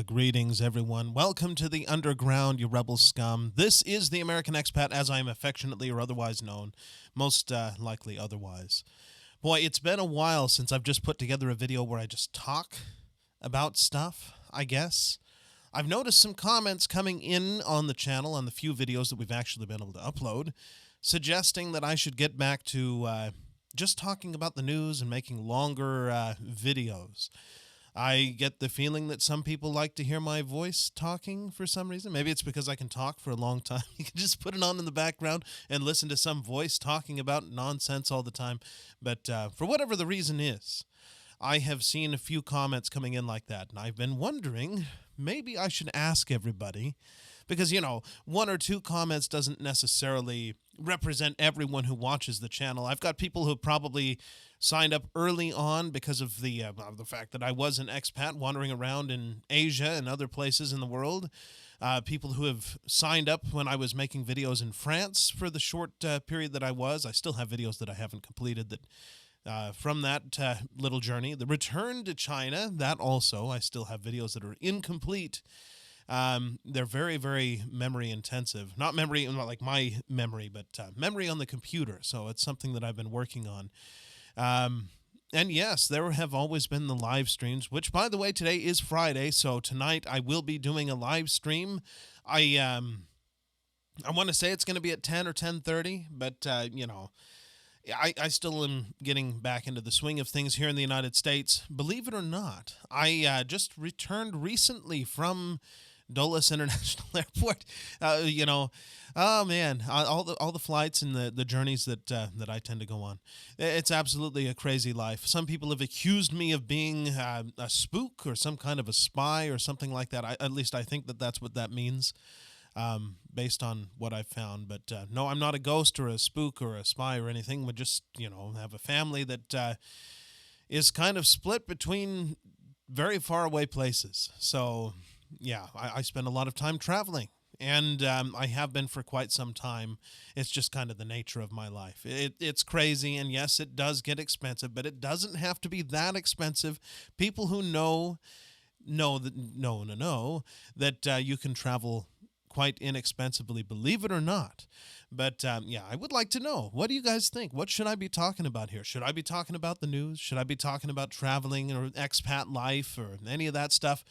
Greetings, everyone. Welcome to the underground, you rebel scum. This is the American Expat, as I am affectionately or otherwise known, most likely otherwise. Boy, it's been a while since I've just put together a video where I just talk about stuff, I guess. I've noticed some comments coming in on the channel on the few videos that we've actually been able to upload, suggesting that I should get back to just talking about the news and making longer videos. I get the feeling that some people like to hear my voice talking for some reason. Maybe it's because I can talk for a long time. You can just put it on in the background and listen to some voice talking about nonsense all the time. But for whatever the reason is, I have seen a few comments coming in like that. And I've been wondering, maybe I should ask everybody. Because, one or two comments doesn't necessarily represent everyone who watches the channel. I've got people who probably signed up early on because of the fact that I was an expat wandering around in Asia and other places in the world. People who have signed up when I was making videos in France for the short period that I was. I still have videos that I haven't completed that from that little journey. The return to China, that also, I still have videos that are incomplete. They're very, very memory intensive. Not like my memory, but memory on the computer. So it's something that I've been working on. And yes, there have always been the live streams, which, by the way, today is Friday. So tonight I will be doing a live stream. I want to say it's going to be at 10 or 10:30, but, I still am getting back into the swing of things here in the United States. Believe it or not, I just returned recently from Dulles International Airport. Oh man, all the flights and the journeys that I tend to go on. It's absolutely a crazy life. Some people have accused me of being a spook or some kind of a spy or something like that. At least I think that that's what that means. Based on what I've found. But no, I'm not a ghost or a spook or a spy or anything. We just, have a family that is kind of split between very far away places. So, yeah, I spend a lot of time traveling. And I have been for quite some time. It's just kind of the nature of my life. It's crazy, and yes, it does get expensive, but it doesn't have to be that expensive. People who know that you can travel quite inexpensively, believe it or not. But I would like to know, what do you guys think? What should I be talking about here? Should I be talking about the news? Should I be talking about traveling or expat life or any of that stuff?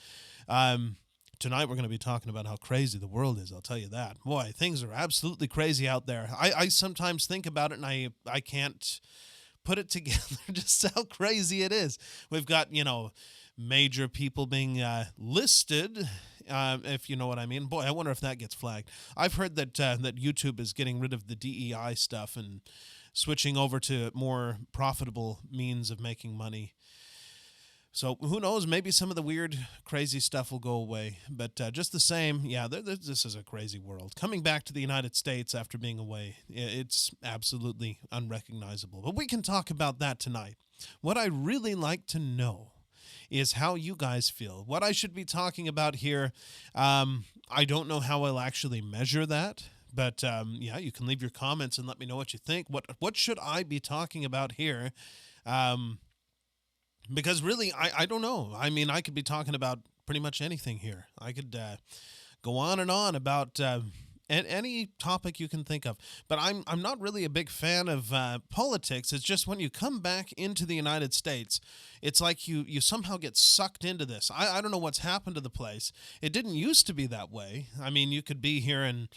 Tonight we're going to be talking about how crazy the world is, I'll tell you that. Boy, things are absolutely crazy out there. I sometimes think about it and I can't put it together just how crazy it is. We've got, major people being listed, if you know what I mean. Boy, I wonder if that gets flagged. I've heard that that YouTube is getting rid of the DEI stuff and switching over to more profitable means of making money. So who knows? Maybe some of the weird, crazy stuff will go away. But just the same, this is a crazy world. Coming back to the United States after being away, it's absolutely unrecognizable. But we can talk about that tonight. What I really like to know is how you guys feel. What I should be talking about here, I don't know how I'll actually measure that. But, you can leave your comments and let me know what you think. What should I be talking about here? Because really, I don't know. I mean, I could be talking about pretty much anything here. I could go on and on about any topic you can think of. But I'm not really a big fan of politics. It's just when you come back into the United States, it's like you somehow get sucked into this. I don't know what's happened to the place. It didn't used to be that way. I mean, you could be here and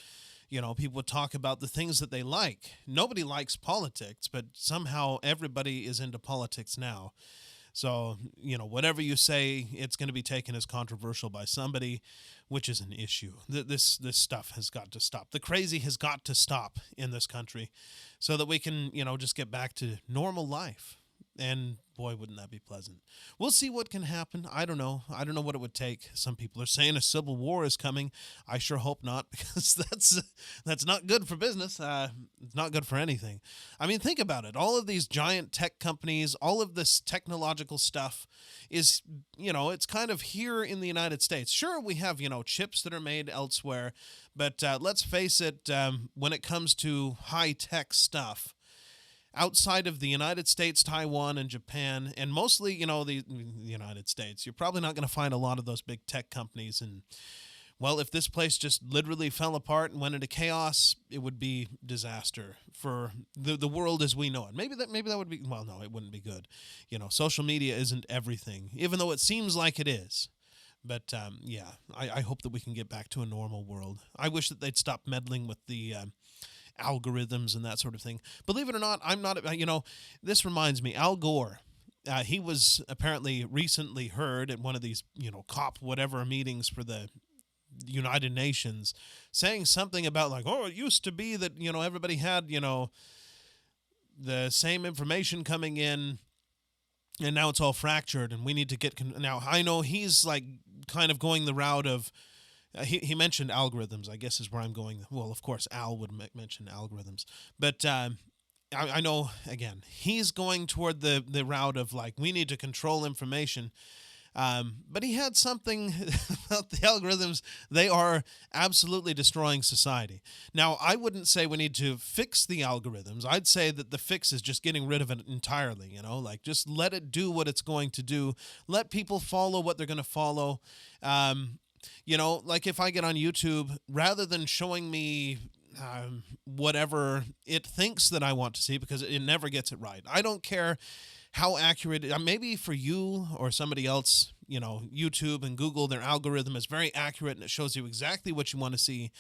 people would talk about the things that they like. Nobody likes politics, but somehow everybody is into politics now. So, whatever you say, it's going to be taken as controversial by somebody, which is an issue. This stuff has got to stop. The crazy has got to stop in this country so that we can, just get back to normal life. And boy, wouldn't that be pleasant. We'll see what can happen. I don't know. I don't know what it would take. Some people are saying a civil war is coming. I sure hope not, because that's not good for business. It's not good for anything. I mean, think about it. All of these giant tech companies, all of this technological stuff is, it's kind of here in the United States. Sure, we have, chips that are made elsewhere, but let's face it, when it comes to high-tech stuff, outside of the United States, Taiwan, and Japan, and mostly, the United States, you're probably not going to find a lot of those big tech companies. And well, if this place just literally fell apart and went into chaos, it would be disaster for the world as we know it. Maybe that would be, well, no, it wouldn't be good. Social media isn't everything, even though it seems like it is. But yeah, I hope that we can get back to a normal world. I wish that they'd stop meddling with the algorithms and that sort of thing. Believe it or not, I'm not, this reminds me, Al Gore. He was apparently recently heard at one of these, COP whatever meetings for the United Nations, saying something about like, oh, it used to be that, everybody had, the same information coming in, and now it's all fractured, and we need to get... Now, I know he's like kind of going the route of... He mentioned algorithms, I guess is where I'm going. Well, of course, Al would mention algorithms. But I know, again, he's going toward the route of like, we need to control information. But he had something about the algorithms. They are absolutely destroying society. Now, I wouldn't say we need to fix the algorithms. I'd say that the fix is just getting rid of it entirely, like just let it do what it's going to do. Let people follow what they're going to follow. Like if I get on YouTube, rather than showing me whatever it thinks that I want to see, because it never gets it right. I don't care how accurate, maybe for you or somebody else, YouTube and Google, their algorithm is very accurate and it shows you exactly what you want to see.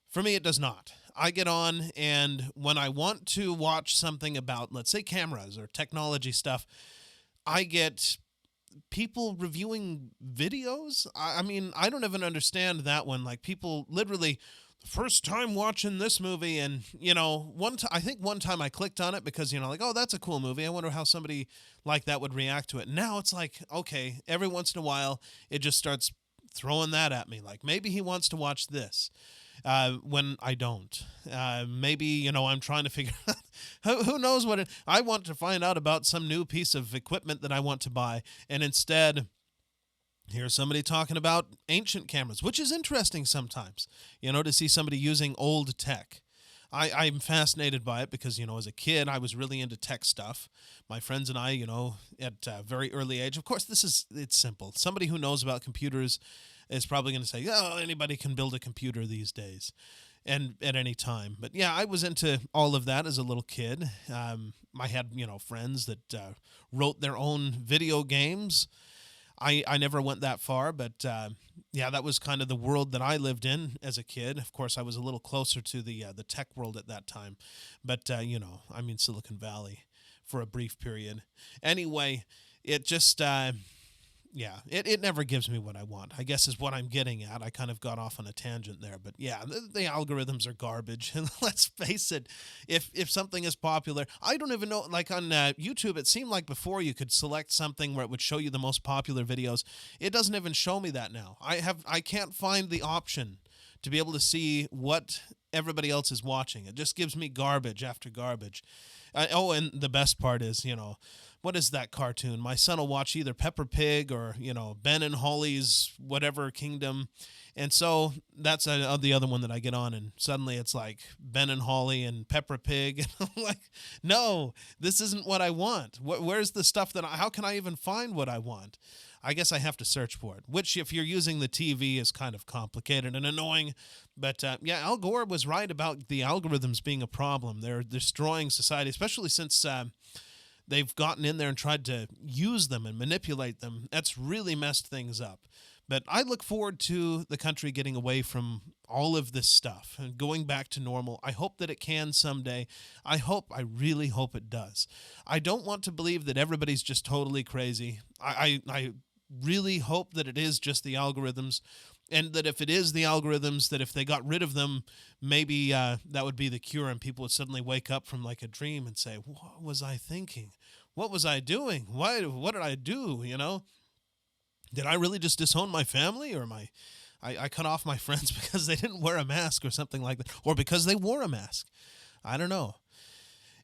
For me, it does not. I get on, and when I want to watch something about, let's say, cameras or technology stuff, I get people reviewing videos. I mean, I don't even understand that one. Like, people literally... First time watching this movie, and I think one time I clicked on it because like, oh, that's a cool movie. I wonder how somebody like that would react to it. Now it's like, okay, every once in a while it just starts throwing that at me. Like, maybe he wants to watch this when I don't. Maybe I'm trying to figure out who knows what I want to find out about some new piece of equipment that I want to buy, and instead. Here's somebody talking about ancient cameras, which is interesting sometimes, to see somebody using old tech. I'm fascinated by it because, as a kid, I was really into tech stuff. My friends and I, at a very early age, of course, it's simple. Somebody who knows about computers is probably going to say, oh, anybody can build a computer these days and at any time. But yeah, I was into all of that as a little kid. I had, friends that wrote their own video games. I never went that far, but yeah, that was kind of the world that I lived in as a kid. Of course, I was a little closer to the tech world at that time, but I'm in Silicon Valley for a brief period. Anyway, it just yeah, it never gives me what I want, I guess is what I'm getting at. I kind of got off on a tangent there, but yeah, the algorithms are garbage. And let's face it, if something is popular, I don't even know, like on YouTube, it seemed like before you could select something where it would show you the most popular videos. It doesn't even show me that now. I can't find the option to be able to see what everybody else is watching. It just gives me garbage after garbage. And the best part is, what is that cartoon? My son will watch either Peppa Pig or, Ben and Holly's whatever kingdom. And so that's the other one that I get on, and suddenly it's like Ben and Holly and Peppa Pig. And I'm like, no, this isn't what I want. Where's the stuff how can I even find what I want? I guess I have to search for it, which if you're using the TV is kind of complicated and annoying. But yeah, Al Gore was right about the algorithms being a problem. They're destroying society, especially since they've gotten in there and tried to use them and manipulate them. That's really messed things up. But I look forward to the country getting away from all of this stuff and going back to normal. I hope that it can someday. I really hope it does. I don't want to believe that everybody's just totally crazy. I really hope that it is just the algorithms, and that if it is the algorithms, that if they got rid of them, maybe that would be the cure, and people would suddenly wake up from like a dream and say, what was I thinking? What was I doing? What did I do? Did I really just disown my family, or I cut off my friends because they didn't wear a mask or something like that, or because they wore a mask? I don't know.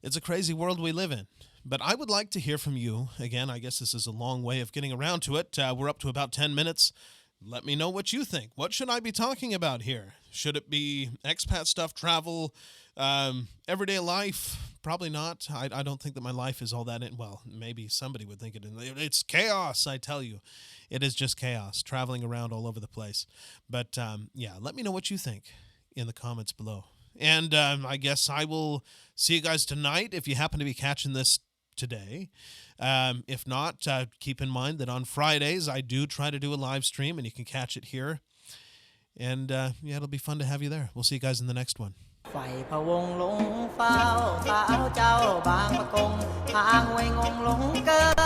It's a crazy world we live in. But I would like to hear from you. Again, I guess this is a long way of getting around to it. We're up to about 10 minutes. Let me know what you think. What should I be talking about here? Should it be expat stuff, travel, everyday life, probably not. I don't think that my life is all that. Well, maybe somebody would think it. It's chaos, I tell you. It is just chaos, traveling around all over the place. But yeah, let me know what you think in the comments below. And I guess I will see you guys tonight if you happen to be catching this today. If not, keep in mind that on Fridays I do try to do a live stream, and you can catch it here. And yeah, it'll be fun to have you there. We'll see you guys in the next one. ไฟพะวงหลงเฝ้าสาวเจ้าบางประกงทางห้วยงงหลงเกิน